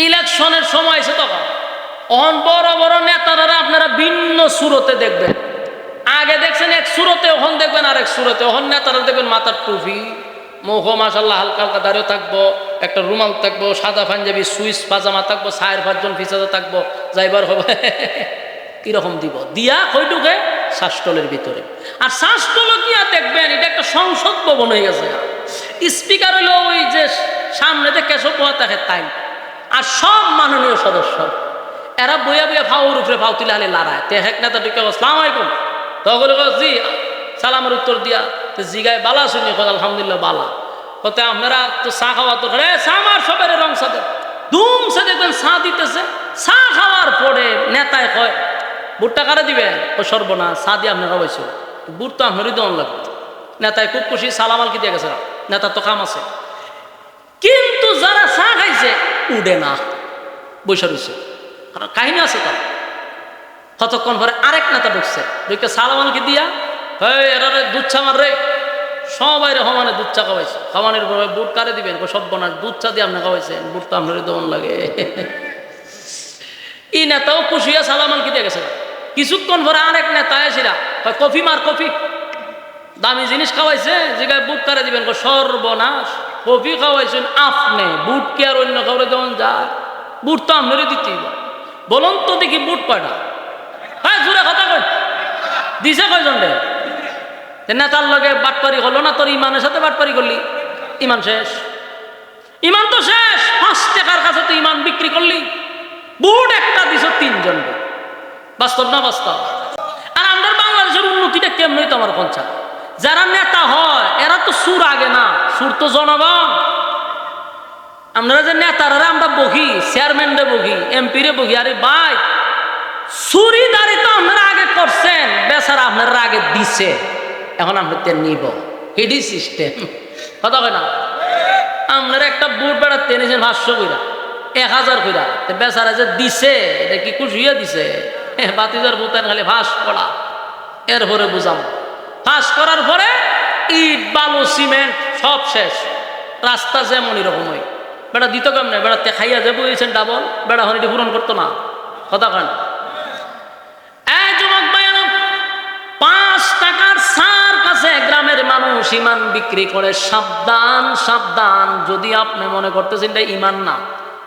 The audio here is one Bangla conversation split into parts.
ইলেকশনের সময় এসে তখন অন বড় বড় নেতারা আপনারা ভিন্ন সুরতে দেখবেন। আগে দেখছেন এক সুরতে, ওহন দেখবেন আরেক সুরতে। ওহন নেতারা দেখবেন মাথার টুপি, মুখ মাশাল্লাহ হালকা হালকা দাঁড়িয়ে থাকবো, একটা রুমাল থাকবো, সাদা পাঞ্জাবি সুইস পাজামা থাকবো, 4-5 পিছাতে থাকবো, যাইবার হবে কিরকম দিব দিয়া কইটুকে শ্বাসটলের ভিতরে। আর শ্বাসটল গিয়া দেখবেন এটা একটা সংসদ ভবন হয়ে গেছে। স্পিকার হলো ওই যে সামনেতে কেশব পোয়া থাকে তাই, আর সব মাননীয় সদস্য এরা বইয়া বইয়া ফাউর উপরে ফাউ তুলে হালে লড়ায়। তে এক নেতা ঢুকে আসসালাম আলাইকুম, তখন জি সালামের উত্তর দিয়া জিগায় বালা শুনি, আলহামদুলিল্লাহ বালা। কতে আপনারা তো চা খাওয়া তো চা আমার সবের রং সাথে দুম সে দেখবেন চা দিতেছে। চা খাওয়ার পরে নেতায় কয় বুটটা কারে দিবেন? ও সর্বনা চা দিয়ে আপনারা হয়েছে বুট তো আপনারই দন লাগবে। নেতায় খুব খুশি, সালাম আলকি দিয়ে গেছে, নেতার তো কাম আছে। কিন্তু যারা চা খাইছে উডে না, বৈশা রয়েছে। কারণ কাহিনী আছে তার। কতক্ষণ পরে আরেক নেতা ঢুকছে, ঢুকে সালাম আলকি দিয়া এরা দুধ চা মার রে, সবাই রে হমানে দুধ চা খাওয়াইছে। খাওয়ানোর পরে বুট কারে দিবেন? সর্বনাশ, দুধ চা দিয়ে আপনি খাওয়াইছেন, বুট তো আপনারই দমন লাগে। এই নেতাও খুশিয়া সালাম আলকি দিয়ে গেছে। কিছুক্ষণ পরে আরেক নেতা এসেরা কফি মার, কফি দামি জিনিস খাওয়াইছে, যেখানে বুট কারে দিবেন? সর্বনাশ, কফি খাওয়াইছেন আপনি, বুট কি আর অন্য কাউরে দেওয়ান যায়? বুট তো আপনারই দিতেই। বলুন তো দেখি বুট কয়টা? হ্যাঁ জোরে কথা কই, দিছে কয়জন রে? নেতার লগে বাটপারি হলো না, তোর ইমানের সাথে বাটপারি করলি, ইমান শেষ। ইমান তো শেষ। 5 টাকার কাছে তো ইমান বিক্রি করলি, বুট একটা দিছ 3 জনকে। বাস্তব না বাস্তব? আর আমাদের বাংলাদেশের উন্নতিটা কেমনই তো আমার পঞ্চায়েত। যারা নেতা হয় এরা তো সুর আগে না, সুর তো জনগণ। আপনারা যে নেতারা আমরা বহি, চেয়ারম্যানরে বহি, এমপি রে বহি, আরে ভাই চুরিদারি তো আপনারা আগে করছেন, বেচারা আপনারা আগে দিছে, এখন আমরা নিব। হিডি সিস্টেম কথা হয় না? আপনারা একটা বুট বেড়া টেনেছেন 500 কইরা, 1000 কইরা, বেচারা যে দিছে এটা কি খুশিয়ে দিছে? বাতিজার বুতান খালি ফাঁস করা, এরপরে বুঝাম। ফাঁস করার পরে ইট বালু সিমেন্ট সব শেষ, রাস্তা যেমন এরকম হয়। বেটা দিত কেমনে? বেড়াতে খাইয়া যে বইছেন ডাবল, বেড়া হন এটি পূরণ করতো না, কথা কেন? এই যুবক ভাইয়েরা, 5 টাকার সার কাছে গ্রামের মানুষ ইমান বিক্রি করে। সাবধান সাবধান, যদি আপনি মনে করতেছেন এটা ইমান না,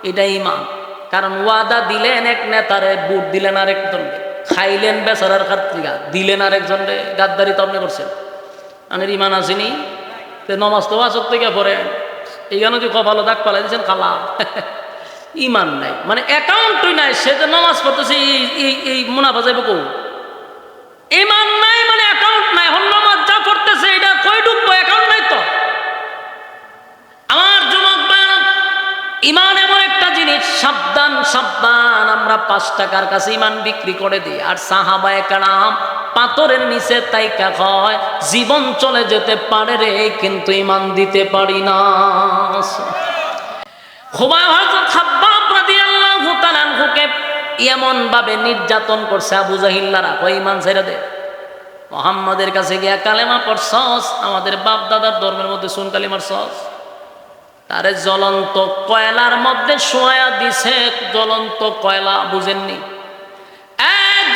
এটা ইমান। কারণ ওয়াদা দিলেন এক নেতারে, বুট দিলেন আরেকজনকে, খাইলেন বেচারার খাত্রিকা, দিলেন আরেকজনকে, গাদ্দারি তো আপনি করছেন। আপনার ইমান আসেনি, নমাজ তো আসর থেকে পড়ে এইখানে যদি কপালো দাগ পালাই দিয়েছেন খালা, ইমান নাই, মানে অ্যাকাউন্টই নাই। সে যে নমাজ পড়তেছে এই মুনাফা যাইব কৌ? ইমান নাই মানে অ্যাকাউন্ট নাই। এখন নমাজ যা পড়তেছে এটা কই ঢুকবো? অ্যাকাউন্ট নাই তো। আমার যুবক ভাইরা, ইমান এমন একটা জিনিস, সাবধান সাবধান। আমরা 5 টাকার কাছে ইমান বিক্রি করে দিই, আর সাহাবায়ে কেরাম পাথরের নিচে তাইকা কয় জীবন চলে যেতে পারে রে, কিন্তু ইমান দিতে পারি না। খুবাই হযরত খাব্বাব রাদিয়াল্লাহু তাআলা আনহুকে এমন ভাবে নির্যাতন করছে আবু জাহিল্লারা, কই ইমান ছেড়ে দে, মুহাম্মাদের কাছে গিয়া কালেমা পড়ছস, আমাদের বাপ দাদার ধর্মের মধ্যে শুন কালিমার সস। তারে জ্বলন্ত কয়লার মধ্যে শোয়া দিছে। জ্বলন্ত কয়লা বুঝেননি?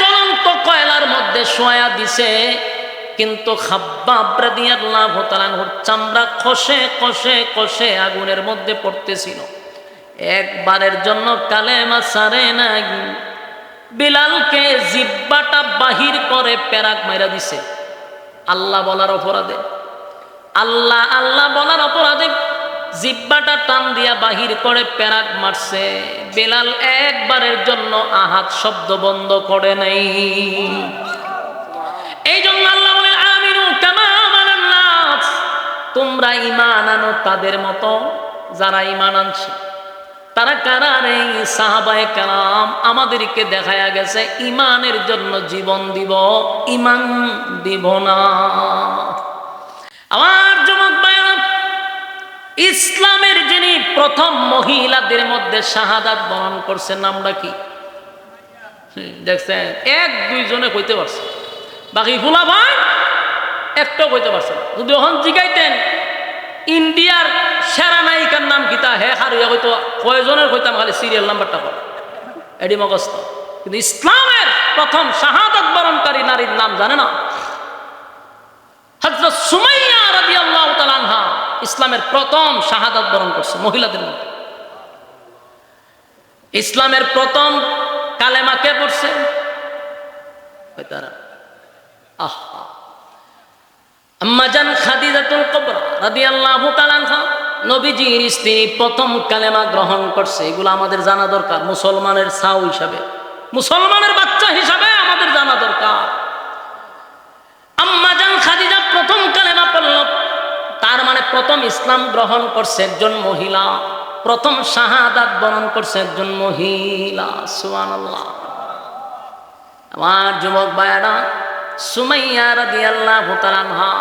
জ্বলন্ত কয়লার মধ্যে শোয়া দিছে, কিন্তু খাব্বাব রাদিয়াল্লাহু তাআলা আনহুর চামড়া খসে খসে খসে আগুনের মধ্যে পড়তেছিল। একবারের জন্য কালেমা ছাড়ে নাই। বিলালকে জিহ্বাটা বাহির করে পেরাক মাইরা দিছে আল্লাহ বলার অপরাধে। আল্লাহ আল্লাহ বলার অপরাধে জিহ্বাটা টান দিয়া বাহির করে পেরাক মারছে। বেলাল একবারের জন্য আহাত শব্দ বন্ধ করে নাই। এই জন্য আল্লাহ বলেন আমিনু কামা আমানান নাস, তোমরা ঈমান আনো তাদের মতো যারা ঈমান আনছে। তারা কারা রে? সাহাবায়ে কেরাম। আমাদেরকে দেখায়া গেছে ঈমানের জন্য জীবন দিব, ঈমান দিব না। আমার যুবক ভাইরা, ইসলামের যিনি প্রথম মহিলাদের মধ্যে শাহাদাত বরণ করছেন নামটা কি দেখছেন? 1-2 জনে কইতে পারছে, বাকি ফুলা ভাই একটাও কইতে পারছে না। যদি ওখান জিগাইতেন ইন্ডিয়ার সেরা নায়িকার নাম কিতা হে হারিয়া হয়তো কয়জনের হইতাম খালি সিরিয়াল নাম্বারটা পড়া এডি মগস্ত, কিন্তু ইসলামের প্রথম শাহাদাত বরণকারী নারীর নাম জানে না? হযরত সুমাইয়া রাদিয়াল্লাহু তাআলা আনহা ইসলামের প্রথম শাহাদাত বরণ করছে মহিলাদের মধ্যে। ইসলামের প্রথম কালেমা কে পড়ছে? আহা আম্মাজান খাদিজাতুল কুবরা রাদিয়াল্লাহু তাআলা আনহা নবীজির স্ত্রী প্রথম কালেমা গ্রহণ করছে। এগুলো আমাদের জানা দরকার, মুসলমানের ছাউ হিসাবে, মুসলমানের বাচ্চা হিসাবে আমাদের জানা দরকার। আম্মাজান খাদিজা প্রথম কালেমা পড়ল, তার মানে প্রথম ইসলাম গ্রহণ করছে একজন মহিলা, প্রথম শাহাদাত বরণ করছে একজন মহিলা। সুবহানাল্লাহ। আমার যুবক ভাইরা, সুমাইয়া রাদিয়াল্লাহু তাআলা আনহা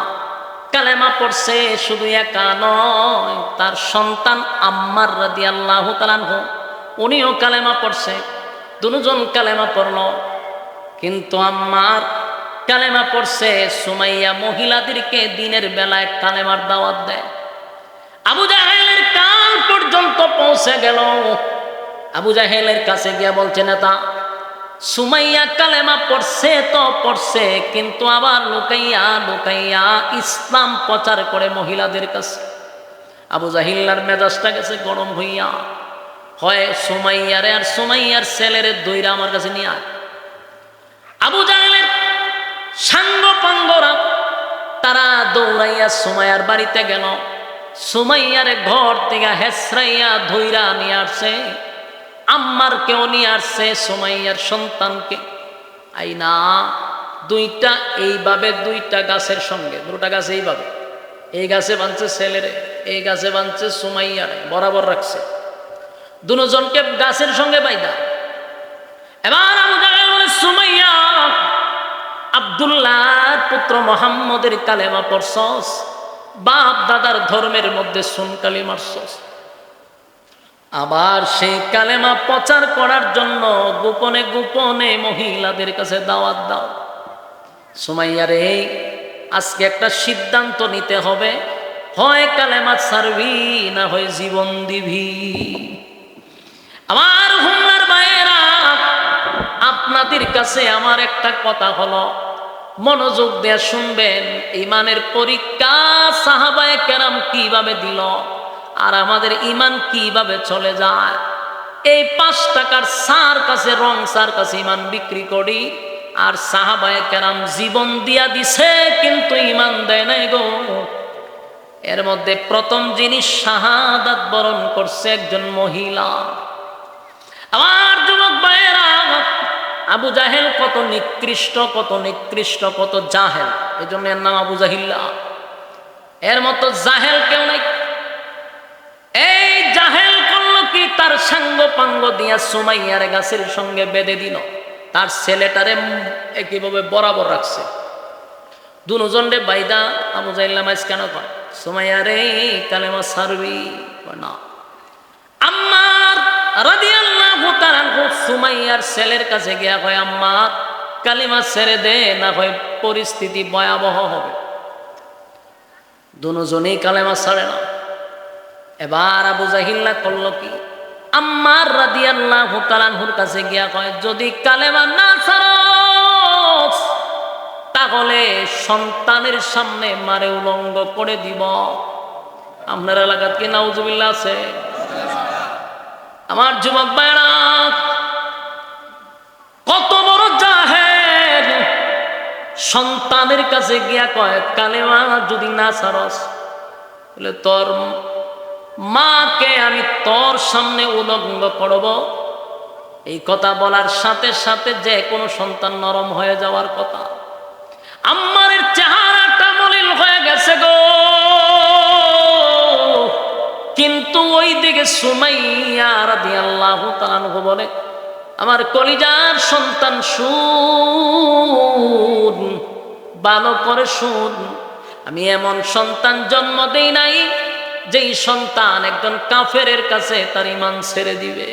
কালেমা পড়ছে, শুধু একা নয়, তার সন্তান আম্মার রাদিয়াল্লাহু তাআলা আনহু উনিও কালেমা পড়ছে। দুজন কালেমা পড়ল, কিন্তু আম্মার কালেমা পড়ছে, সুমাইয়া মহিলাদেরকে দিনের বেলায় কালেমার দাওয়াত দেয়। আবু জাহেলের কান পর্যন্ত পৌঁছে গেল। আবু জাহেলের কাছে গিয়া বলছে, নেতা সুমাইয়া কালেমা পড়ছে তো পড়ছে, কিন্তু আবার লুকাইয়া লুকাইয়া ইসলাম প্রচার করে মহিলাদের কাছে। আবু জাহিল্লার মেজাজটা গেছে গরম হইয়া, হয় সুমাইয়ারে আর সুমাইয়ার ছেলেরে দইরা আমার কাছে নিয়ে আয়। আবু জাহেলের সাঙ্গ পাঙ্গরা তারা দৌড়াইয়া সুমাইয়ার বাড়িতে গেল। সুমাইয়ারে ঘর থেকে হেসরাইয়া ধইরা নিয়ে আসছে, আম্মার কেউ নিয়ে আসছে, সুমাইয়ার সন্তানকে আইনা দুইটা এইভাবে দুইটা গাছের সঙ্গে, দুটা গাছ এইভাবে, এই গাছে বাঁধছে ছেলেরে, এই গাছে বাঁধছে সুমাইয়ারে, বরাবর রাখছে, দুজনকে গাছের সঙ্গে বাইদা। এবার আবু জাহেল বলে, সুমাইয়া আব্দুল্লাহর পুত্র মুহাম্মদের কালেমা পড়ছস, বাপ দাদার ধর্মের মধ্যে সুনকালি মারছস, আবার সেই কালেমা প্রচার করার জন্য গোপনে গোপনে মহিলাদের কাছে দাওয়াত দাও। সুমাইয়ারে, আজকে একটা সিদ্ধান্ত নিতে হবে, হয় কালেমা ছাড়বি না হয় জীবন দিবি। আমার হুমনার ভাইয়েরা, আপনাদের কাছে আমার একটা কথা হলো, মনোযোগ দিয়ে শুনবেন। ইমানের পরীক্ষা সাহাবায়ে কেরাম কিভাবে দিল আর আমাদের ইমান কিভাবে চলে যায়। এই 5 টাকার সার কাছে, রং সার কাছে ইমান বিক্রি করি, আর সাহাবায়ে কেরাম জীবন দিয়া দিছে কিন্তু ইমান দেয় নাই গো। এর মধ্যে প্রথম জিনিস শাহাদাত বরণ করছে একজন মহিলা। আমার যুবক ভাইয়েরা, আবু জাহেল কত নিকৃষ্ট, কত নিকৃষ্ট, কত জাহেল, এই জন্য এর নাম আবু জাহিল্লা। এর মতো জাহেল কেউ নাই। এই জাহেল করলো কি, তার সাঙ্গ পাঙ্গ দিয়া সুমাইয়ার গাছের সঙ্গে বেঁধে দিল, তার ছেলেটারে একইভাবে বরাবর রাখছে, দুজনরে বাইদা। আবু জাহিল্লা মাইজ কেন কয়, সুমাইয়ারে কালেমা ছাড়বি না। আম্মার রাদিয়াল্লাহু তাআলা সুমাইয়ার ছেলের কাছে গিয়া কয়, আম্মা কালিমা ছেড়ে দে, না হয় পরিস্থিতি ভয়াবহ হবে। দুজনেই কালেমা ছাড়ে না। এবার আবু জাহিল্লা করলো কি, আম্মার রাদিয়াল্লাহু তাআলার কাছে গিয়া কয়, যদি কালেমা না ছাড়স তাহলে সন্তানের সামনে মারে উলঙ্গ করে দিব। আপনার এলাকাত কি নাউজুবিল্লাহ আছে? আমার যুবক ভাইরা, কত বড় জাহেল, সন্তানের কাছে গিয়া কয়, কালেমা যদি না ছাড়স বলে তোর মাকে আমি তোর সামনে উলঙ্গ করব। এই কথা বলার সাথে সাথে যে কোনো সন্তান নরম হয়ে যাওয়ার কথা। আম্মারের চেহারাটা মলিন হয়ে গেছে গো, কিন্তু ওই দিকে সুমাইয়া রাদিয়াল্লাহু তাআলা আনহু বলে, আমার কলিজার সন্তান শুন, ভালো করে শুন, আমি এমন সন্তান জন্ম দেই নাই যেই সন্তান একজন কাফেরের কাছে তার ঈমান ছেড়ে দিবে।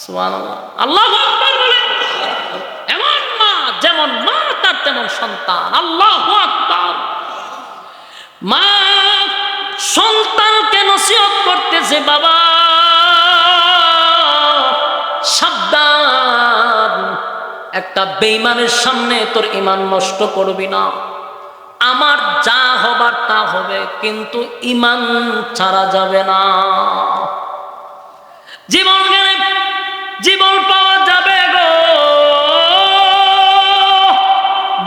সুবহানাল্লাহ, আল্লাহু আকবার বলে। এমন মা, যেমন মা তার তেমন সন্তান। আল্লাহু আকবার। মা সন্তানকে নসিহত করতেছে, বাবা সাবধান, একটা বেঈমানের সামনে তোর ঈমান নষ্ট করবি না। আমার যা হবার তা হবে, কিন্তু ঈমান ছাড়া যাবে না। জীবন গেলে জীবন পাওয়া যাবে গো,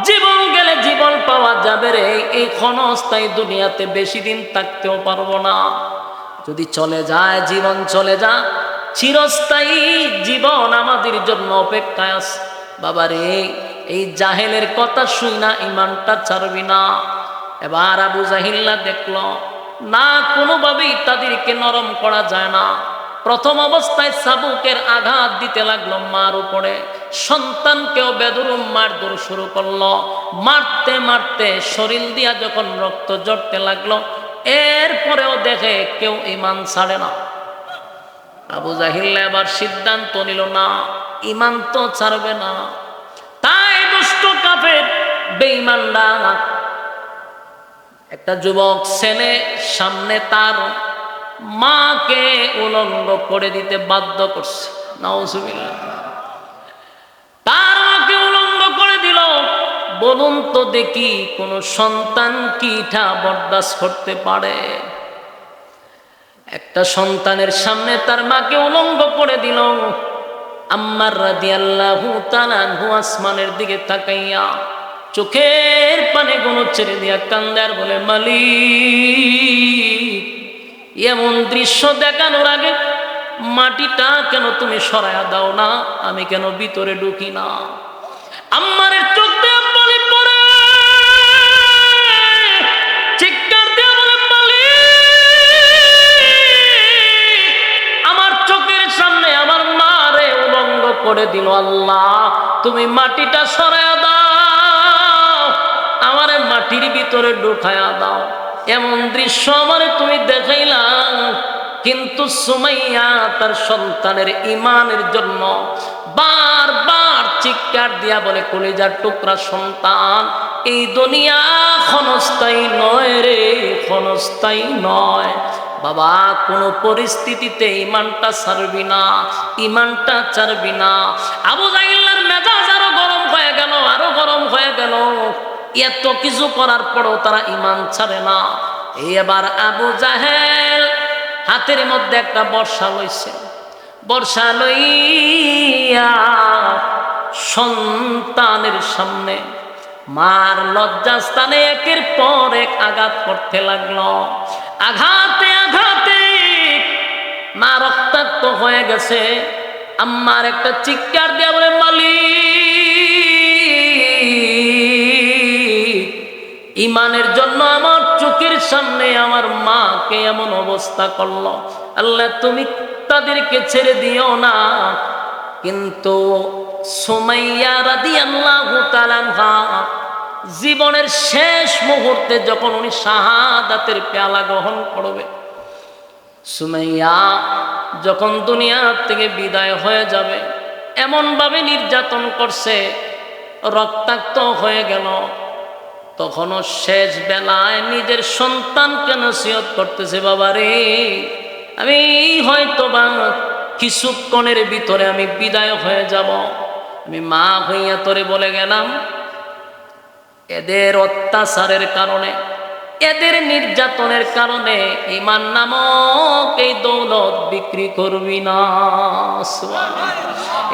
জীবন গেলে জীবন পাওয়া যাবে রে। এই ক্ষণস্থায়ী দুনিয়াতে বেশি দিন থাকতেও পারবো না। যদি চলে যায় জীবন, চলে যা, চিরস্থায়ী জীবন আমাদের জন্য অপেক্ষায় আছে। বাবারে, এই জাহেলের কথা শুই না ঈমানটা ছাড়বি না। এবার আবু জাহিল্লা দেখলো না, কোনোভাবেই তাদেরকে নরম করা যায় না। প্রথম অবস্থায় চাবুকের আঘাত দিতে লাগলো মার উপরে, সন্তানকেও বেদরুম মারধর শুরু করলো। মারতে মারতে শরীর দিয়া যখন রক্ত ঝরতে লাগলো, এরপরেও দেখে কেউ ঈমান ছাড়ে না। আবু জাহিল্লা এবার সিদ্ধান্ত নিল, না, ঈমান তো ছাড়বে না। তাই দুষ্ট কাফের বেঈমানরা একটা যুবক ছেলে সামনে তার মাকে উলঙ্গ করে দিতে বাধ্য করছে। নাউজুবিল্লাহ। তার মাকে উলঙ্গ করে দিল। বলুন তো দেখি, কোন সন্তান কি এটা বরদাস্ত করতে পারে? একটা সন্তানের সামনে তার মাকে উলঙ্গ করে দিল। আম্মার রাদিয়াল্লাহু তাআলা আনহু আসমানের দিকে তাকাইয়া চোখের পানি গুলো ছেড়ে দিয়া কান্দে আর বলে, মালিক, এমন দৃশ্য দেখানোর আগে মাটিটা কেন তুমি সরায়া দাও না? আমি কেন ভিতরে ঢুকি না? আম্মারের চোখ দিয়ে পানি পড়ে, চিৎকার দিয়ে বলে, মালিক, আমার চোখের সামনে আমার মারে উলঙ্গ করে দিল। আল্লাহ, তুমি মাটিটা সরায়া দাও, আমারে মাটির ভিতরে ঢুকায়া দাও। এমন দৃশ্য আমারে তুমি দেখাইলাম, কিন্তু সুমাইয়া তার সন্তানের ঈমানের জন্য বারবার চিৎকার দিয়া বলে, কলিজার টুকরা সন্তান, এই দুনিয়া ক্ষণস্থায়ী নয় রে, ক্ষণস্থায়ী নয়। বাবা, কোনো পরিস্থিতিতে ঈমানটা ছাড়বি না, ঈমানটা ছাড়বি না। আবু জাহিল্লার মেজাজ আরো গরম হয়ে গেল, আরো গরম হয়ে গেল। এত কিছু করার পরও তারা ঈমান ছাড়ে না। এবার আবু জাহেল হাতের মধ্যে একটা বর্ষা লইছে। বর্ষা লইয়া সন্তানের সামনে মার লজ্জাস্থানে একের পর এক আঘাত করতে লাগলো। আঘাতে আঘাতে মা রক্তাক্ত হয়ে গেছে। আম্মার একটা চিৎকার দিয়া বলে, মালিক, ঈমানের জন্য আমার চোখের সামনে আমার মাকে এমন অবস্থা করলো। আল্লাহ, তুমি তাদেরকে ছেড়ে দিও না। কিন্তু সুমাইয়া রাদিয়াল্লাহু তাআলা আনহা জীবনের শেষ মুহূর্তে যখন উনি শাহাদাতের পেয়ালা গ্রহণ করবে, সুমাইয়া যখন দুনিয়া থেকে বিদায় হয়ে যাবে, এমন ভাবে নির্যাতন করছে, রক্তাক্ত হয়ে গেল। তখনও শেষ বেলায় নিজের সন্তানকে নসিহত করতেছে, বাবা রে, আমি হয়তো বা কিছুক্ষণের ভিতরে আমি বিদায় হয়ে যাব। আমি মা হইয়া তোরে বলে গেলাম, এদের অত্যাচারের কারণে, এদের নির্যাতনের কারণে ঈমান নামক এই দৌলত বিক্রি করবি না।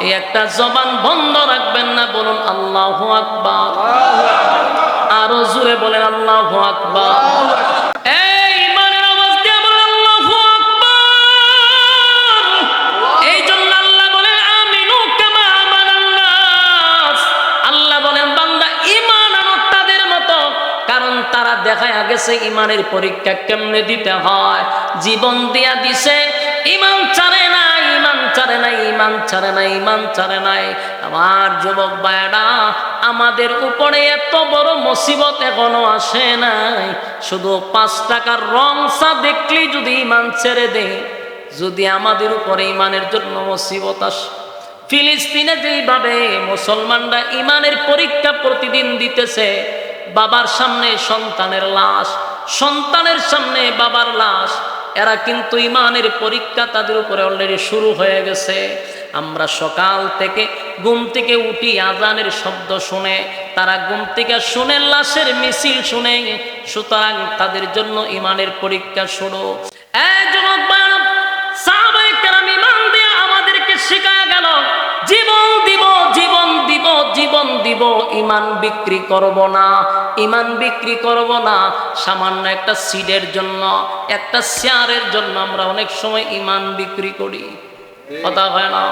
এই একটা জবান বন্ধ রাখবেন না। বলুন আল্লাহু আকবার। আরো জোরে বলেন আল্লাহু আকবার। এই ঈমানের আওয়াজ দিয়ে বলেন আল্লাহু আকবার। এই জন্য আল্লাহ বলেন, আমিনু কামা আমানান নাস। আল্লাহ বলেন, বান্দা ঈমান আনো তাদের মতো, কারণ তারা দেখায় গেছে ঈমানের পরীক্ষা কেমনে দিতে হয়। জীবন দিয়া দিছে, ঈমান ছাড়ে না, ঈমান ছাড়ে নাই, ঈমান ছাড়ে নাই, ঈমান ছাড়ে নাই। আমার যুবক ভাইরা, আমাদের উপরে এত বড় মুসিবত এখনো আসে নাই। শুধু 5 টাকার রং চা দেখলেই যদি ঈমান ছেড়ে দেয়, যদি আমাদের উপরে ঈমানের জন্য মুসিবত আসে। ফিলিস্তিনে যেইভাবে মুসলমানরা ঈমানের পরীক্ষা প্রতিদিন দিতেছে, বাবার সামনে সন্তানের লাশ, সন্তানের সামনে বাবার লাশ, এরা কিন্তু ইমানের পরীক্ষা তাদের উপরে অলরেডি শুরু হয়ে গেছে। আমরা সকাল থেকে ঘুম থেকে উঠি, আজানের শব্দ শুনে, তারা ঘুম থেকে শুনে লাশের মিছিল শুনে, সুতরাং তাদের জন্য ইমানের পরীক্ষা শুরু। যুবক ভাইরা, সাহাবায়ে কেরাম ইমান দিয়ে আমাদেরকে শেখায় গেল, জীবন দিব, জীবন দিব, জীবন দিব, ইমান বিক্রি করব না, ইমান বিক্রি করব না। সামান্য একটা সিডের জন্য, একটা শেয়ারের জন্য আমরা অনেক সময় ইমান বিক্রি করি, কথা হয় না?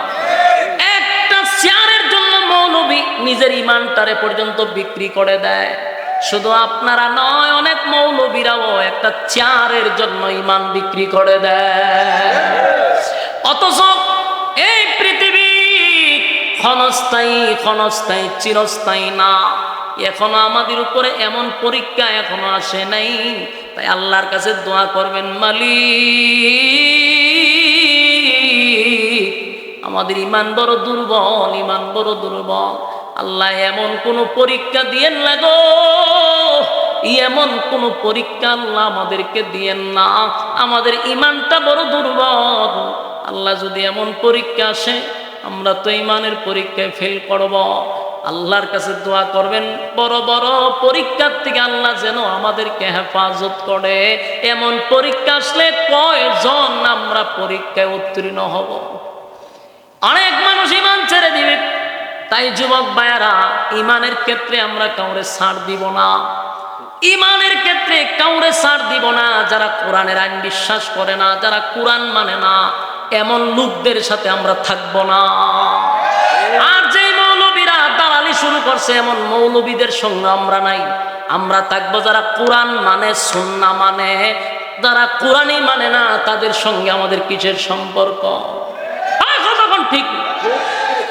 একটা শেয়ারের জন্য মৌলবী নিজের ইমানটারে পর্যন্ত বিক্রি করে দেয়। শুধু আপনারা নয়, অনেক মৌলবীরাও একটা চেয়ারের জন্য ইমান বিক্রি করে দেয়। অথচ এই পৃথিবী ক্ষণস্থায়ী, ক্ষণস্থায়ী, চিরস্থায়ী না। এখনো আমাদের উপরে এমন পরীক্ষা এখনো আসে নাই। তাই আল্লাহর কাছে দোয়া করবেন, মালিক আমাদের ইমান বড় দুর্বল, ইমান বড় দুর্বল। আল্লাহ এমন কোন পরীক্ষা দিয়েন না গো, এমন কোন পরীক্ষা আল্লাহ আমাদেরকে দিয়েন না, আমাদের ইমানটা বড় দুর্বল। আল্লাহ যদি এমন পরীক্ষা আসে, আমরা তো ইমানের পরীক্ষায় ফেল করব। আল্লাহর কাছে দোয়া করবেন, বড় বড় পরীক্ষার থেকে আল্লাহ যেন আমাদেরকে হেফাজত করে। এমন পরীক্ষা আসলে কয়জন আমরা পরীক্ষায় উত্তীর্ণ হব? অনেক মানুষ ইমান ছেড়ে দিবে। তাই যুবক ভাইয়ারা, ইমানের ক্ষেত্রে আমরা কাউরে ছাড় দিব না, ইমানের ক্ষেত্রে কাউরে ছাড় দিব না। যারা কোরআনের আইন বিশ্বাস করে না, যারা কোরআন মানে না, এমন লোকদের সাথে আমরা থাকবো না। আর যেই মৌলবীরা দালালি শুরু করছে, এমন মৌলবীদের সঙ্গে আমরা নাই। আমরা থাকবো যারা কোরআন মানে, সুন্নাহ মানে। যারা কোরআনই মানে না, তাদের সঙ্গে আমাদের কিসের সম্পর্ক? কতক্ষণ ঠিক,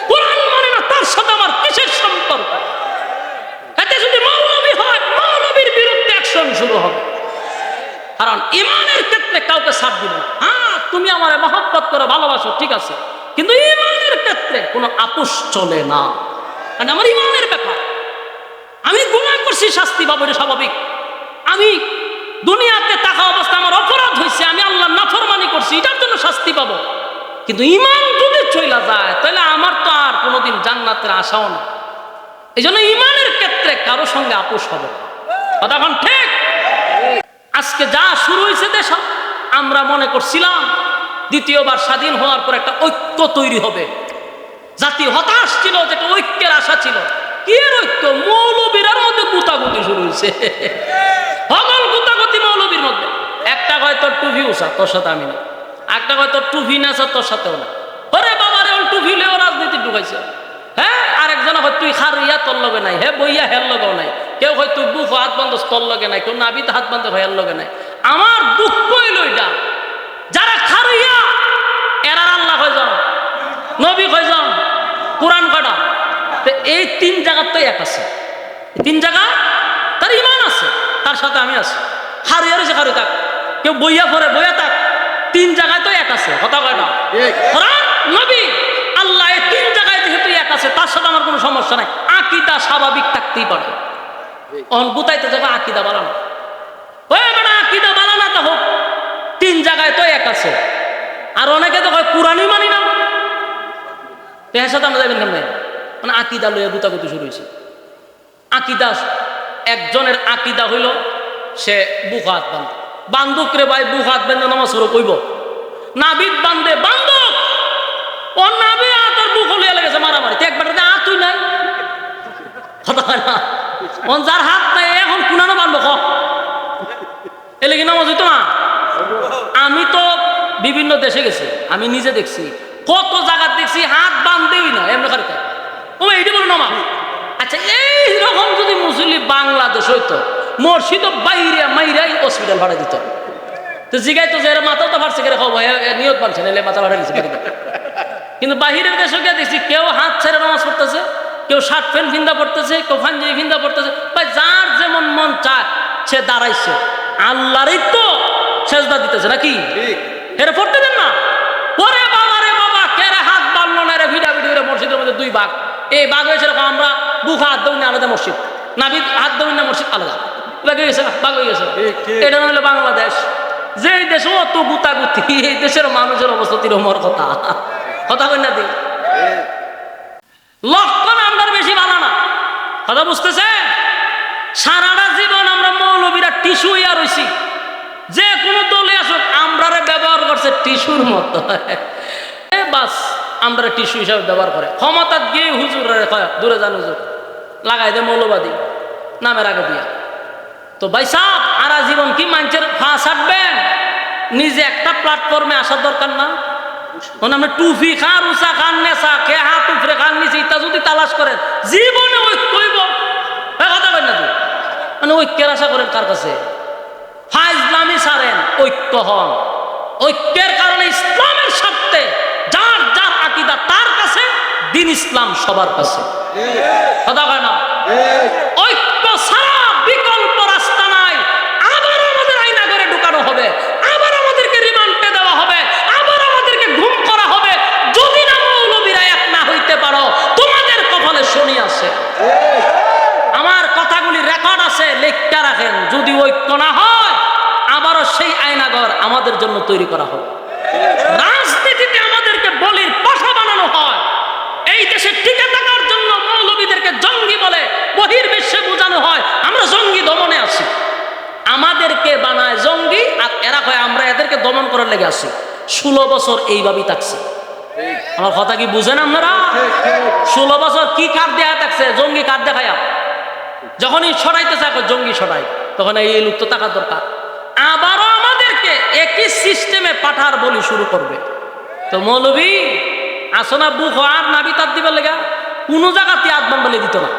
কোরআন মানে না, তার সাথে আমার কিসের সম্পর্ক? এতে যদি মৌলবী হয়, মৌলবীর বিরুদ্ধে অ্যাকশন শুরু হবে। কারণ ইমানের ক্ষেত্রে কাউকে ছাড় দিব না। হ্যাঁ, তুমি আমারে মহব্বত করে ভালোবাসো, ঠিক আছে, কিন্তু ইমানের ক্ষেত্রে কোনো আপোষ চলে না। কারণ আমার ইমানের ব্যাপার। আমি গুনাহ করছি, শাস্তি পাবো, এটা স্বাভাবিক। আমি দুনিয়াতে থাকা অবস্থা আমার অপরাধ হয়েছে, আমি আল্লাহর নাফরমানি করছি, এটার জন্য শাস্তি পাবো। কিন্তু ইমান যদি চলে যায়, তাহলে আমার তো আর কোনোদিন জান্নাতের আশাও না। এই জন্য ইমানের ক্ষেত্রে কারো সঙ্গে আপোষ হবে না। কথা ঠিক? আজকে যা শুরু হয়েছে দেশ, আমরা মনে করছিলাম দ্বিতীয়বার স্বাধীন হওয়ার পর একটা ঐক্য তৈরি হবে। জাতি হতাশ ছিল, যেটা ঐক্যের আশা ছিল। কি এর ঐক্য? মৌলবীরার মধ্যে গুতাগুতি শুরু হয়েছে, হগল গুতাগুতি মৌলবীর মধ্যে। একটা কয় তোর টুপি উষা, তোর সাথে আমি না। একটা কয় তোর টুপি না, তোর সাথেও না। ওরে বাবারে, ওর টুপি লেও রাজনীতি ঢুকাইছে। হ্যাঁ, আরেকজন হয় তুই খারিয়া, তোর লগে নাই। হে বইয়া, হের লগেও নাই। কেউ হয় তুই বুক হাত বান্ধব, তোর লগে নাই। কেউ নাবিতে হাত বান্ধব, হের লগে নাই। আমার দুঃখ হইল এটা, যারা খারিয়া এরা আল্লাহ হয়ে যাও, নবী হয়ে যাও, কোরআন কাটা। এই তিন জায়গার তো এক আছে, তিন জায়গা তার ইমান আছে, তার সাথে আমি আছি। খারিয়া রয়েছে, খারি থাক। কেউ বইয়া পরে বইয়া থাক, তিন জায়গায় তো এক আছে। কথা কয় না? কোরআন, নবী, আল্লাহ, এই তিন জায়গায় যেহেতু এক আছে, তার সাথে আমার কোনো সমস্যা নাই। আকীদা স্বাভাবিক থাকতেই পারে। গুতাইতে যাবে আকীদা বানানো, ওই বেটা আকীদা বানানা তা হোক, তিন জায়গায় তো এক আছে। আর অনেকে তো কয় কোরআনই মানি না, এর সাথে আমরা যাবেন কেমন? মানে আকীদা লইয়া গুতাগুতি শুরু হয়েছে। আকীদা, একজনের আকীদা হইল সে বুক হাত বান্ধব, বান্ধব রে ভাই, বুক হাত বেঁধে নামাজ শুরু কইব। নাবিদ বান্ধে, বান্ধব ও নাবি তোর বুক হলিয়া লেগেছে মারামারি, একবার তুই নাই। কথা হয় না? যার হাত নাই এখন কুনানো বান্ধব খ এলে কি নামাজ হইতো না? আমি তো বিভিন্ন দেশে গেছি, আমি নিজে দেখছি, কত জায়গা দেখছি হাত বান্ধেই না, এমনি খালি থাকে। ও এইটা বলো নামাজ। আচ্ছা, এইরকম যদি মুসলিম বাংলাদেশ হইতো, মসজিদ বাইরে মাইরাই হসপিটাল ভাড়া দিত। তো জিগাই তো যে মাথাও তো ফাটছে, নিয়ত বানছে, এলে মাথা ভাড়া দিচ্ছে। কিন্তু বাহিরের দেশে গিয়ে দেখছি কেউ হাত ছেড়ে নামাজ পড়তেছে, কেউ শার্ট প্যান্ট ভিন্দা পড়তেছে, কেউ পাঞ্জাবি ভিন্দা পড়তেছে। ভাই, যার যেমন মন চায় সে দাঁড়াইছে, আল্লাহরই তো সেজদা দিতেছে নাকি? এরা পড়তে দেন না। পরে বাবা রে বাবা, কেরে হাত বাড়লো না রে, ভিড়া ভিড়ি করে মসজিদের মধ্যে দুই ভাগ। এই ভাগ হয়েছে আমরা বুক হাত দৌড় না, আলাদা মসজিদ, নাবিদ হাত দৌড় না, মসজিদ আলাদা। বাকি গেছে বাকি গেছে। এটা হলো বাংলাদেশ, যে দেশে অত গুতাগুতি, এই দেশের মানুষের অবস্থা তিরমর কথা কথা কই না দি লক্ষণ আমরা বেশি ভালো না, কথা বুঝতেছে? সারাটা জীবন আমরা মৌলবীরা টিস্যু ইয়া রইছি, যে কোনো দলে আসুক আমরা ব্যবহার করছে টিস্যুর মতো, বাস আমরা টিস্যু হিসাবে ব্যবহার করে। ক্ষমতা গিয়ে হুজুর দূরে যান হুজুর লাগাই দে মৌলবাদী নামের আগে দিয়া। তো ভাই সাহ আরা জীবন কি মানুষের ফাঁস হাঁটবেন? নিজে একটা প্ল্যাটফর্মে আসার দরকার না? আপনি টুফি খান, উষা খান, নেশা খে হাত উপরে খান নিচে ইত্যাদি যদি তালাশ করেন জীবনে ঐক্য হইব, কথা বলেন না? মানে ঐক্যের আশা করেন কার কাছে? ফাইজলামি সারেন, ঐক্য হন। ঐক্যের কারণে ইসলামের স্বার্থে যার যার আকীদা তার কাছে, দ্বীন ইসলাম সবার কাছে, কথা কয় না? ঐক্য ছাড়া বিকল্প রাস্তা নাই। আবার আমাদের আয়না করে ঢুকানো হবে, আবার আমাদেরকে রিমান্ডে দেওয়া হবে, আবার আমাদেরকে ঘুম করা হবে। যদি না মৌলবীরা এক না হইতে পারো, তোমাদের কপালে শনি আছে। আমার কথাগুলি রেকর্ড আছে, লেখা রাখেন। যদি ঐক্য না হয় আবারও সেই আয়নাঘর আমাদের জন্য তৈরি করা হবে। রাজনীতিতে আমাদেরকে বলির পাশা বানানো হয়, এই দেশে টিকে থাকার জন্য মৌলবীদেরকে জঙ্গি বলে বহির্বিশ্বে বোঝানো হয় আমরা জঙ্গি দমনে আছি। আমাদেরকে বানায় জঙ্গি, আর এরা কয় আমরা এদেরকে দমন করার লেগে আছি। 16 বছর এইভাবেই থাকছে। আমার কথা কি বুঝেন আপনারা? 16 বছর কি কার্ড দেয়া থাকছে? জঙ্গি কার্ড দেখায়া। যখনই সরাইতে চায় জঙ্গি সরাই, তখন এই লোক তো টাকা দরকার। আবারও আমাদেরকে একই সিস্টেমে পাঠার বলি শুরু করবে। তো মৌলবী আসনা বুক আর নাবি তার দিবার লেগা কোনো জায়গাতে আদমান বলে দিত না।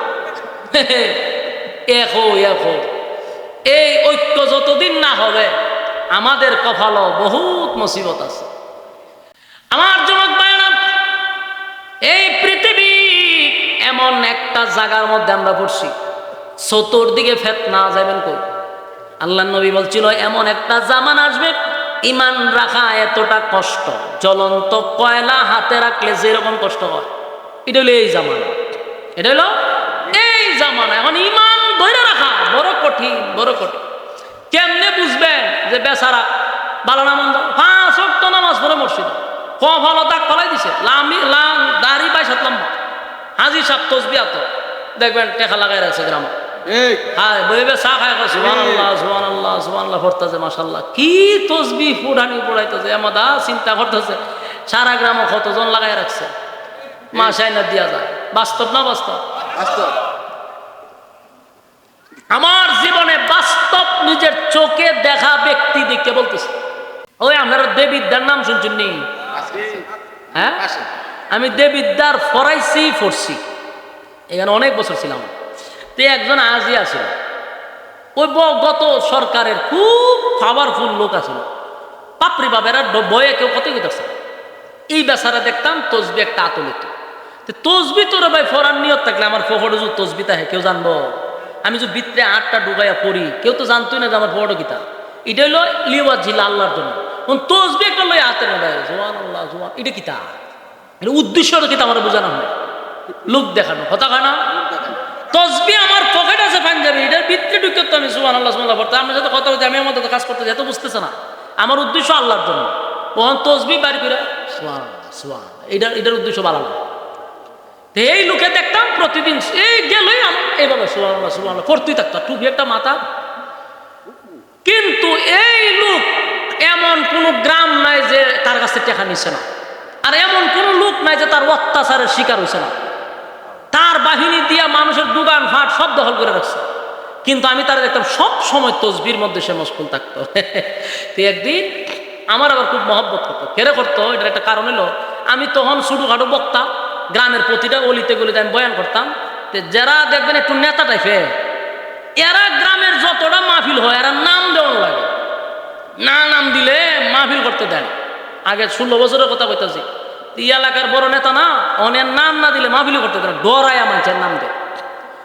এই ঐক্য যতদিন না হবে আমাদের কপালও বহুত মুসিবত আছে। আমার যুবক ভাইরা, এই পৃথিবী এমন একটা জায়গার মধ্যে আমরা পড়ছি, চতুর্দিকে ফিতনা, যাবেন কই? আল্লাহ নবী বলছিল এমন একটা জামান আসবে ইমান রাখা এতটা কষ্ট, জ্বলন্ত কয়লা হাতে রাখলে যেরকম কষ্ট হয়, এটা হলো এই জামানা। এটা হলো এই জামানা। এখন ইমান ধরে রাখা বড় কঠিন, বড় কঠিন। কেমনে বুঝবেন যে বেচারা ভালো না মন্দ? 5 ওয়াক্ত নামাজ পড়ে মসজিদ, কপাল দাগ ফলাই দিছে, দাড়ি 22 লম্বা, হাজি সাহেব তসবিহ আত দেখবেন টেকা লাগাই রাখছে গ্রামে। হ্যাঁ বইবে চা খায়, সুবহানাল্লাহ সুবহানাল্লাহ সুবহানাল্লাহ পড়তেছে, মাশাআল্লাহ কি তসবিহ ফুটানি পড়াইতেছে, এমদা চিন্তা করতেছে সারা গ্রামে কতজন লাগাই রাখছে, মাসায় না দিয়া যায়। বাস্তব না বাস্তব? আমার জীবনে বাস্তব নিজের চোখে দেখা ব্যক্তি দেখতে বলতেছে। ওই আপনারা দেবিদ্যার নাম শুনছেন নি? হ্যাঁ, আমি দেবিদ্যার পড়ছি, এখানে অনেক বছর ছিলাম। তো একজন আজিয়া ছিল, ওই গত সরকারের খুব পাওয়ারফুল লোক আছিল, পাপড়ি বাবেরা বয়ে কেউ কত গেছে। এই বেচারা দেখতাম তসবি একটা আতলিত, তসবি তোর ভাই ফরার নিয়ত থাকলে আমার ফোহরে যদি তসবি থাকে কেউ জানবো? আমি যদি ভিতরে 8টা ডুবাইয়া পড়ি কেউ তো জানতোই না যে আমার ফোহরটা কিতা। এটা হইলো লিওয়া ঝিলা আল্লাহর জন্য। তসবি একটা লই হাতের মধ্যে, সুবহানাল্লাহ সুবহান, এটা কিতা, এটা উদ্দেশ্যটা কিতা আমার বোঝানো হয়, লোক দেখানো, কথা কয় না? তসবি আমার পকেট আছে পাঞ্জাবি, এটার ভিতরে ঢুকে তো আমি সুবহানাল্লাহ সুবহানাল্লাহ পড়তে, আমার সাথে কথা বলতে, আমি আমার মতো কাজ করতে যেত, বুঝতেছে না আমার উদ্দেশ্য আল্লাহর জন্য। তখন তসবি বাড়ি করে সুবহানাল্লাহ সুবহানাল্লাহ, এটার উদ্দেশ্য ভালো না। এই লোকে দেখতাম প্রতিদিন এই গেলই এইভাবে সুবহানাল্লাহ সুবহানাল্লাহ পড়তেই থাকতো, টুপি একটা মাথা। কিন্তু এই লোক এমন কোন গ্রাম নাই যে তার কাছে টাকা নিচ্ছে না, আর এমন কোন লোক নাই যে তার অত্যাচারের শিকার হয়েছে না। তার বাহিনী দিয়া মানুষের দোকান ফাট সব দখল করে রাখছে, কিন্তু আমি তার দেখতাম সব সময় তসবির মধ্যে সে মশগুল থাকতো। তো একদিন আমার আবার খুব মহব্বত করতো, কেড়ে করতো, এটার একটা কারণ হলো আমি তখন ছোটখাটো বক্তা, গ্রামের প্রতিটা অলিতে গলিতে আমি বয়ান করতাম। যারা দেখবেন একটু নেতা টাইপের, এরা গ্রামের যতটা মাহফিল হয় এরা নাম দেওয়ান লাগে, না নাম দিলে মাহফিল করতে দেন। আগে 16 বছরের কথা বলতেছি, এলাকার বড় নেতা না, অনেক নাম না দিলে মাহফিল করতে দেন, ডরায়া মানুষের নাম দেয়।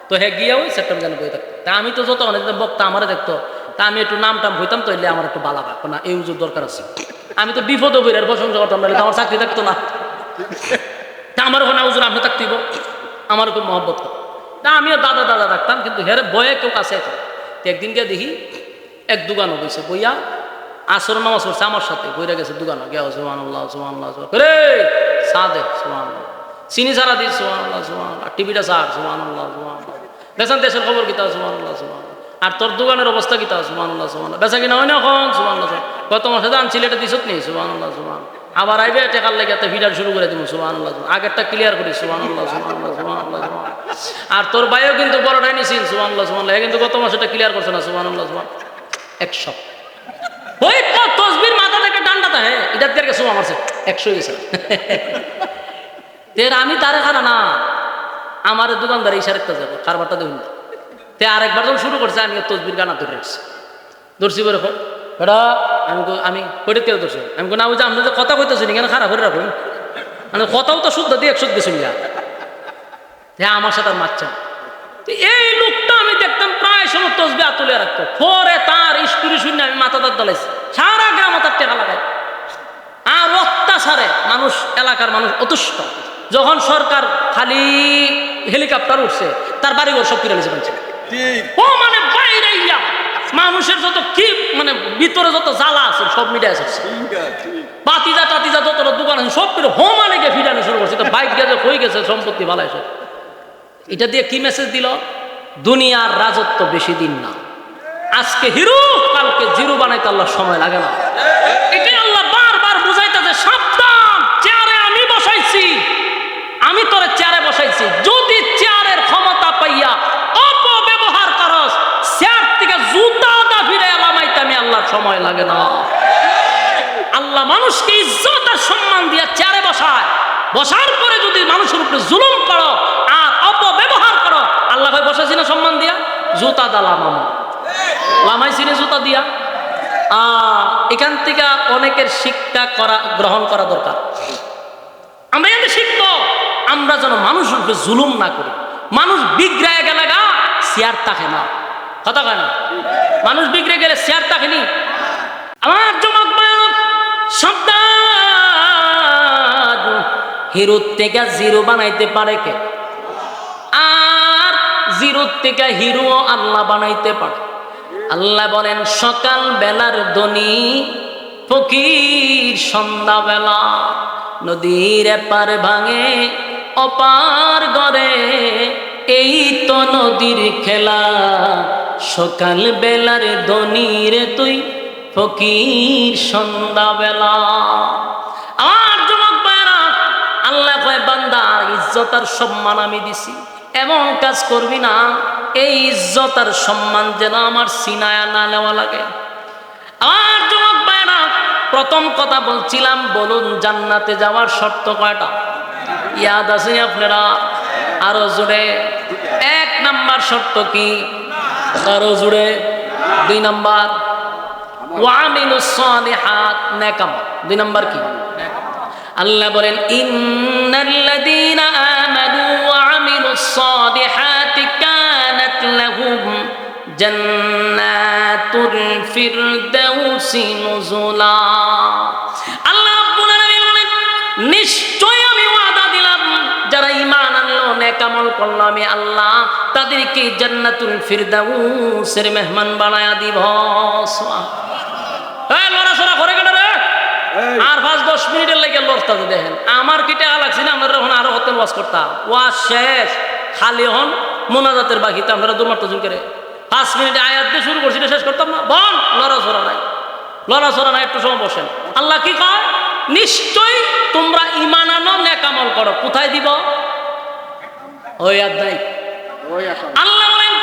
তো হ্যাঁ গিয়া ওই সেপ্টেম্বর যেন বই থাকতো। তা আমি তো যত অনেক বক্তা আমারে দেখতো, তা আমি একটু নাম টাম হইতাম, তো এলে আমার একটু বালা পাক না, এই উজুর দরকার আছে। আমি তো বিপদ বইয়ের প্রশংসা করতাম, নাহলে আমার চাকরি থাকতো না। তা আমার ওখানে উজুর আপনি থাকতেইব, আমার খুব মহব্বত করতো। তা আমিও দাদা দাদা রাখতাম, কিন্তু হেরে বয়ে কেউ কাছে তো একদিন গিয়ে দেখি এক দোকানও বইছে বইয়া আসর নামাজ পড়ছে আমার সাথে বইরা গেছে দোকানও গিয়া সুবহানাল্লাহ সুবহানাল্লাহ রে সাদে সুবহানাল্লাহ চিনি সারা দিস সুবহানাল্লাহ সুবহানাল্লাহ টিভিটা সার সুবহানাল্লাহ সুবহানাল্লাহ দেশান দেশের খবর কিতা সুবহানাল্লাহ সুবহানাল্লাহ আর তোর দোকানের অবস্থা কিতা সুবহানাল্লাহ সুবহানাল্লাহ বেচা কিনা হয় না এখন সুবহানাল্লাহ গত মাসে দান ছিলেটা দিছত নেই সুবহানাল্লাহ সুবহানাল্লাহ আবার আইবে টেকার লেগে একটা ভিডিও শুরু করে দিব সুবহানাল্লাহ আগেরটা ক্লিয়ার করি সুবহানাল্লাহ সুবহানাল্লাহ সুবহানাল্লাহ আর তোর ভাইও কিন্তু বড়টাই নিছিস সুবহানাল্লাহ সুবহানাল্লাহ কিন্তু গত মাসে এটা ক্লিয়ার করছে না সুবহানাল্লাহ সুবহানাল্লাহ 100 ওই তো তসবির মাথা থেকে ডান্ডাটা হ্যাঁ এটা দিয়ে গেছে আমারছে 100 গেছে তের আমি তারে খানা না আমার দোকানদার ইশারাতে যাবে কারবারটা দেখুন তে আরেকবার যখন শুরু করছে আমি তসবির গানা ধরে রাখছি ধরছি বলে বেটা আমি কইতে কেউ ধরছি আমি না বুঝে আপনি যে কথা কইতেছি কেন খারাপ করে রাখুন মানে কথাও তো শুদ্ধ দিয়ে 100 দিয়ে শুনলাম হ্যাঁ আমার সাথে আর মারছে না এই লোকটা আমি দেখতাম প্রায় সময় তসবি তুলে রাখতো পরে তার স্কুরি শূন্য আমি মাথা দাঁত দলাইছি সারা গ্রাম তার টেকা লাগাই আর অত্যাচারে মানুষ এলাকার মানুষ অতুষ্ট যখন সরকার খালি হেলিকপ্টার উঠছে তার বাড়িঘর সব কিনে নিয়েছে বলছে ও মানে বাইরে ইয়া মানুষের যত কি মানে ভিতরে যত জ্বালা আছে সব মিটাই আছে বাতিজা টাতিজা যত দোকান আছে সব করে হোমানে গিয়ে ফিরানো শুরু করছে তো বাইক গেছে হয়ে গেছে সম্পত্তি ভালাই সব এটা দিয়ে কি মেসেজ দিল দুনিয়ার রাজত্ব বেশি দিন না আজকে হিরো কালকে জিরো বানাইতে আল্লাহ সময় লাগে না এটাই আল্লাহ বারবার বুঝাইতেছে সাবধান চেয়ারে আমি বসাইছি আমি তোরে চেয়ারে বসাইছি যদি চেয়ারের ক্ষমতা পাইয়া অপব্যবহার করস চেয়ার থেকে জুতা দা ফিরে এলামাইতে আমি আল্লাহর সময় লাগে না আল্লাহ মানুষকে ইজ্জত আর সম্মান দিয়া চেয়ারে বসায় বসার পরে যদি মানুষের উপরে জুলুম করো আর অপব্যবহার করো আল্লাহ ভাই বসাইছি না সম্মান দিয়া জুতা দা লামামা লামাইছি না জুতা দিয়া এখান থেকে অনেকের শিক্ষা গ্রহণ করা দরকার আমরা এতে শিখবো আমরা যেন মানুষের উপরে জুলুম না করি মানুষ বিগড়ায় গেলে গা চেয়ার থাকে না কথা কয় না মানুষ বিগড়ে গেলে চেয়ার থাকেনি আমার যুবক ভাইরা সাবধান হিরো থেকে জিরো বানাইতে পারে কে আর জিরো থেকে হিরো আল্লাহ বানাইতে পারে আল্লাহ বলেন সকাল বেলার ধনী ফকির সন্ধ্যা বেলা নদীর এপার ভাঙে অপার গড়ে এই তো নদীর খেলা সকাল বেলার ধনী রে তুই ফকির সন্ধ্যা বেলা আমার যুবক ভাইরা আল্লাহ কয় বান্দা ইজ্জত আর সম্মান আমি দিছি এমন কাজ করবি না এই ইজ্জত আর সম্মান যেন আমার সিনায় না নেওয়া লাগে আমার যুবক ভাইরা প্রথম কথা বলছিলাম বলুন জান্নাতে যাওয়ার শর্ত কয়টা ইয়াদ আছে আপনারা আরো জোরে 1 নাম্বার শর্ত কি আরো জোরে 2 নাম্বার ওয়ামিলুস সালিহাত নেক আমল 2 নাম্বার কি আল্লাহ বলেন ইন্নাল্লাযীনা আমানু ওয়া আমিলুস সালিহাতি কানাত লাহুম জান্নাতুল ফিরদাউসি নুজুলা আল্লাহ রাব্বুল আলামিন বলেন নিশ্চয় আমি ওয়াদা দিলাম যারা ঈমান আনলো নেক আমল করলো আমি আল্লাহ তাদেরকে জান্নাতুল ফিরদাউসের মেহমান বানায়া দিব এই লড়াছড়া করে গেল রে আর 5-10 মিনিটের লেগে লড়তাছে দেখেন আমার কি টাকা লাগছে না আমরা এখন আরো হতেন ওয়াজ করতাম ওয়াজ শেষ খালি হন মোনাজাতের বাকিতে আমরা দুমার তজুল করে 5 মিনিটে আয়াত দিয়ে শুরু করছি শেষ করতাম না বল লড়াছড়া নাই একটু সময় বসেন আল্লাহ কি কয় নিশ্চয় তোমরা ঈমান আনো নেক আমল করো কোথায় দিব ওই আয়াত আল্লাহ বলেন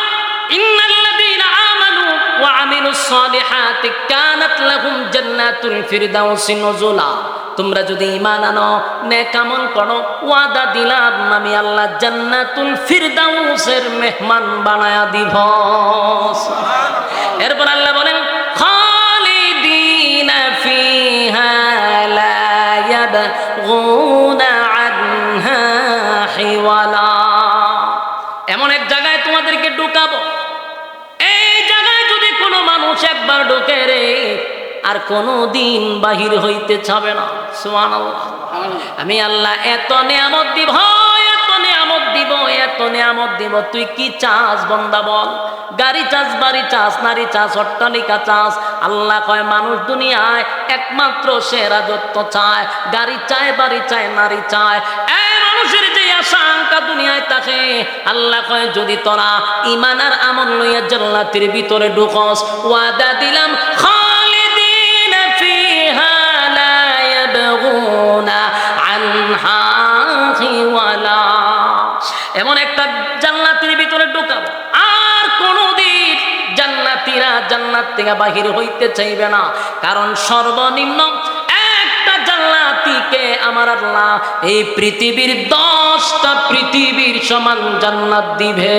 ইন্নাল্লাযীনা আমানু ওয়া আমিলুস সালিহাতি কানাত লাহুম জান্নাতুল ফিরদাউসি নুজুলা তোমরা যদি ঈমান আনো নেক আমল করো ওয়াদা দিলাম আমি আল্লাহ জান্নাতুল ফিরদাউসের মেহমান বানায়া দিব সুবহানাল্লাহ এরপর আল্লাহ বলেন খালিদিনা ফিহা লা ইয়াবগুনা আনহা হিওয়ালা এমন এক জায়গায় তোমাদেরকে ঢুকাবো এই জায়গায় যদি কোনো মানুষ একবার ঢুকে রে আর কোনোদিন বাহির হইতে চাবে না সুবহানাল্লাহ আমি আল্লাহ এত নিয়ামত দিব তুই কি চাস বান্দা বল গাড়ি চাস, বাড়ি চাস, নারী চাস, অট্টালিকা চাস। আল্লাহ কয় মানুষ দুনিয়ায় একমাত্র সে রাজত্ব চায়, গাড়ি চায়, বাড়ি চায়, নারী চায়। এই মানুষের যে আশঙ্কা দুনিয়ায় থাকে, আল্লাহ কয় যদি তোরা ঈমান আর আমল লইয়া জান্নাতের ভিতরে ঢুকস, ওয়াদা দিলাম খালিদিন ফিহা লা ইয়াবগুনা আনহা হিওয়ালা। এমন একটা জান্নাতের ভিতরে ঢুকাবো আর কোনদিন জান্নাতীরা জান্নাত থেকে বাহির হইতে চাইবে না। কারণ সর্বনিম্ন একটা জান্নাতীকে আমার আল্লাহ এই পৃথিবীর 10টা পৃথিবীর সমান জান্নাত দিবে।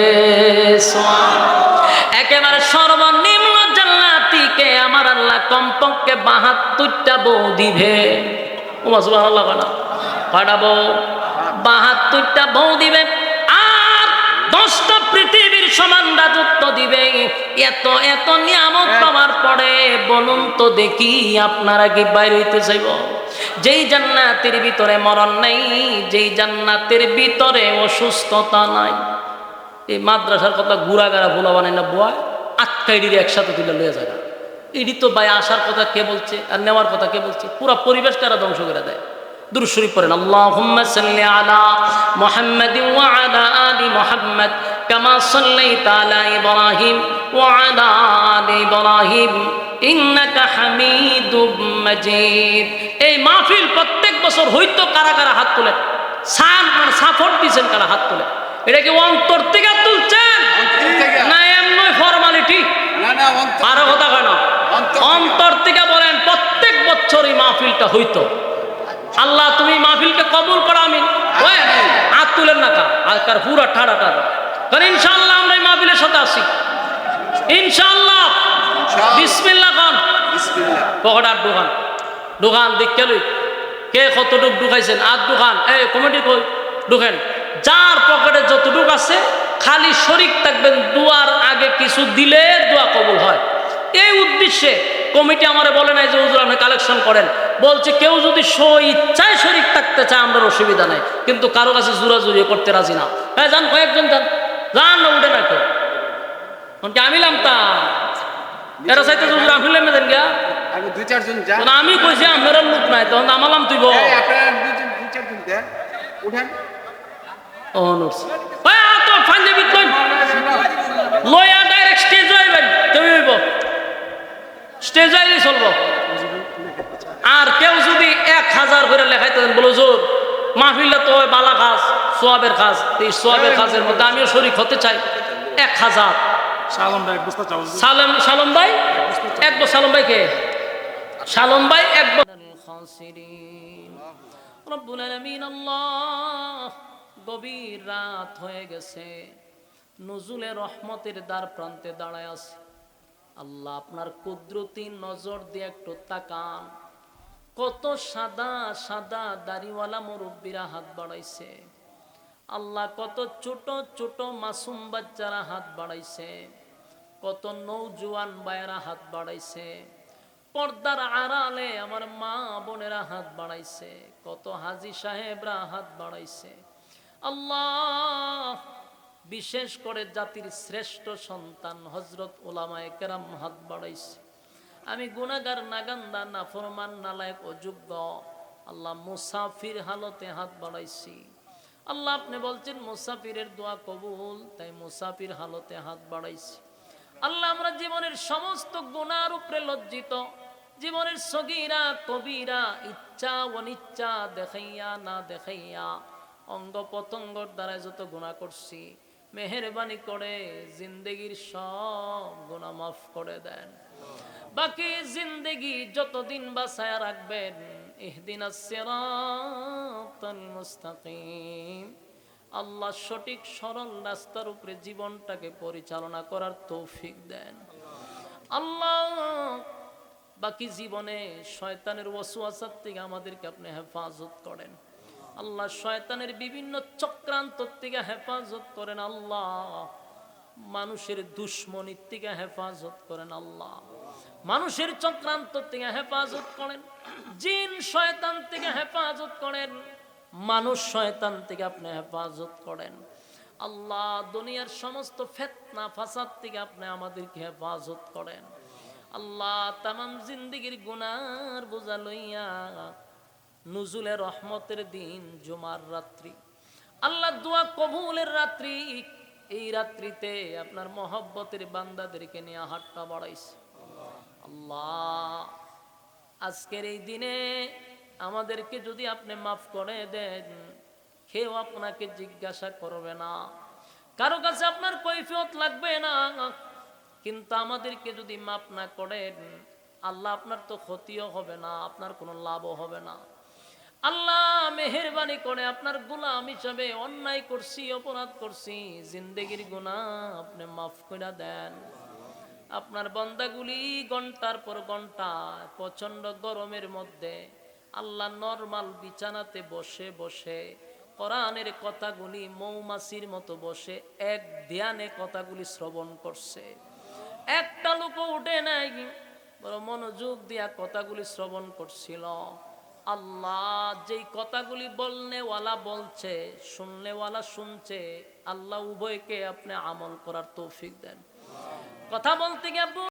একেবারে সর্বনিম্ন জান্নাতীকে আমার আল্লাহ কমপক্ষে 72টা বউ দিবে। ওমা সুবহানাল্লাহ, কয়টা বউ? 72টা বউ দিবে আর 10টা পৃথিবীর সমান রাজত্ব দিবে। এত এত নিয়ামত পাওয়ার পরে বলুন তো দেখি আপনারা কি বাইরে হইতে চাইব? যেই জান্নাতের ভিতরে মরণ নাই, যেই জান্নাতের ভিতরে অসুস্থতা নাই। এই মাদ্রাসার কথা গুড়াগাড়া ভোলা বানাই না বুয়া, আটকাইডির একসাথে তুলে লয়ে যায়। এটি তো ভাই আসার কথা কে বলছে আর নেওয়ার কথা কে বলছে? পুরা পরিবেশটা এরা ধ্বংস করে দেয়। দুরূদ শরীফ পড়েন, আল্লাহুম্মা সাল্লি আলা মুহাম্মাদিন ওয়া আলা আলি মুহাম্মাদ কামা সাল্লাইতা আলা ইব্রাহিম ওয়া আলা আলি ইব্রাহিম ইন্নাকা হামিদুম মাজিদ। এই মাহফিল প্রত্যেক বছর হইতো কারা কারা হাত তোলে? সাপোর্ট দিয়েছেন কারা? হাত তোলে। এটা কি অন্তর থেকে তুলছেন না এমনি ফরমালিটি? আরো কথা কয় না, অন্তর থেকে বলেন। প্রত্যেক বছর এই মাহফিলটা হইতো। আল্লাহ তুমি মাহফিলকে কবুল করো, আমিন। হাত তুলেন না কার পুরা ঠাড়া ঠাড়া। কারণ ইনশাআল্লাহ আমরা এই মাহফিলের সাথে আসি ইনশাআল্লাহ। বিসমিল্লাহ খান, পকেটার দোকান দোকান দেখে লই কে কতটুক ঢুকাইছেন। আর দোকান এই কমিটি কই ঢুকেন, যার পকেটে যতটুক আছে খালি শরীক থাকবেন। দুয়ার আগে কিছু দিলে দোয়া কবুল হয়। এই উদ্দেশ্যে কমিটি আমারে বলে নাই যে হুজুর আপনি কালেকশন করেন, বলছে কেউ যদি ইচ্ছায় শরীক থাকতে চায় আমরা অসুবিধা নেই, কিন্তু কারো কাছে জোরাজুরি করতে রাজি না। হ্যাঁ যান, কয়েকজন যান, যান না উঠে না কেউ। আমি লামতা এরা চাইতে হুজুর আপনি লেমে দেন গিয়া, আমি কইছি আপনার লোক নাই, তখন আমালাম তুই লয়া ডাইরেক্ট স্টেজ হইবেন, তুমি হইব স্টেজ হইলে চলবো। আর কেউ যদি 1000 করে লেখাইতে দেন, বলো জোর মাহফিলটা তো বালা কাজ, সোয়াবের কাজ, এই সোয়াবের কাজের মধ্যে আমিও শরীক হতে চাই। 1000 সালম ভাই এক বছর, সালম ভাই কে? সালম ভাই এক বছর। রব্বুল আলামিন আল্লাহ, গভীর রাত হয়ে গেছে, নজুলে রহমতের দ্বার প্রান্তে দাঁড়ায় আছে। আল্লাহ আপনার কুদরতি নজর দিয়ে একটু তাকান। কত সাদা সাদা দাড়িওয়ালা মুরব্বীরা হাত বাড়াইছে। আল্লাহ কত ছোট ছোট মাসুম বাচ্চারা হাত বাড়াইছে। কত নৌজওয়ান ভাইয়েরা হাত বাড়াইছে। পর্দার আড়ালে আমার মা বোনেরা হাত বাড়াইছে। কত হাজী সাহেবরা হাত বাড়াইছে। আল্লাহ বিশেষ করে জাতির শ্রেষ্ঠ সন্তান হযরত উলামায়ে কেরাম হাত বাড়াইছে। আমি গুনাহগার, নাগান্দা, নাফরমান, নালায়েক, অযোগ্য আল্লাহ মুসাফির হালতে হাত বাড়াইছি। আল্লাহ আপনি বলছেন মুসাফিরের দোয়া কবুল, তাই মুসাফির হালতে হাত বাড়াইছি। আল্লাহ আমরা জীবনের সমস্ত গুনার উপরে লজ্জিত। জীবনের সগীরা কবিরা, ইচ্ছা অনিচ্ছা, দেখাইয়া না দেখাইয়া, অঙ্গ প্রত্যঙ্গর দ্বারা যত গুনাহ করছি, মেহেরবানি করে জিন্দেগির সব গুনাহ মাফ করে দেন। বাকি জিন্দেগি যতদিন বাঁচায়া রাখবেন, ইহদিনাস সিরাতাল মুস্তাকিম, আল্লাহ সঠিক সরল রাস্তার উপরে জীবনটাকে পরিচালনা করার তৌফিক দেন। আল্লাহ বাকি জীবনে শয়তানের ওয়াসওয়াসা থেকে আমাদেরকে আপনি হেফাজত করেন। আল্লাহ শয়তানের বিভিন্ন চক্রান্ত থেকে হেফাজত করেন। আল্লাহ মানুষের দুশ্মনির থেকে হেফাজত করেন। আল্লাহ মানুষের চক্রান্ত থেকে হেফাজত করেন। জিন শয়তান থেকে হেফাজত করেন। মানুষ শয়তান থেকে আপনি হেফাজত করেন। আল্লাহ দুনিয়ার সমস্ত ফিতনা ফাসাদ থেকে আপনি আমাদেরকে হেফাজত করেন। আল্লাহ তামাম জিন্দেগীর গুনার বোঝা লইয়া নুজুলে রহমতের দিন জুমার রাত্রি, আল্লাহ দোয়া কবুলের রাত্রি, এই রাত্রিতে আপনার মহব্বতের বান্দাদেরকে নিয়ে হাতটা বাড়াইছে। আল্লাহ আজকের এই দিনে আমাদেরকে যদি আপনি মাফ করে দেন, কেউ আপনাকে জিজ্ঞাসা করবে না, কারো কাছে আপনার কৈফিয়ত লাগবে না। কিন্তু আমাদেরকে যদি মাফ না করেন আল্লাহ, আপনার তো ক্ষতিও হবে না, আপনার কোনো লাভও হবে না। আল্লাহ মেহেরবানি করে আপনার গোলাম হিসাবে অন্যায় করছি, অপরাধ করছি, জিন্দেগির গুনাহ আপনি মাফ করে দেন। আপনার বান্দাগুলি ঘন্টার পর ঘন্টা প্রচন্ড গরমের মধ্যে আল্লাহ নরমাল বিছানাতে বসে বসে কোরআনের কথাগুলি মৌমাছির মতো বসে এক ধ্যানে কথাগুলি শ্রবণ করছে। একটা লোকও উঠে নাই, বড় মনোযোগ দিয়া কথাগুলি শ্রবণ করছিল। আল্লাহ যেই কথাগুলি বলনেওয়ালা বলছে, শুননেওয়ালা শুনছে, আল্লাহ উভয়কে আপনি আমল করার তৌফিক দেন। কথা বলতে গিয়ে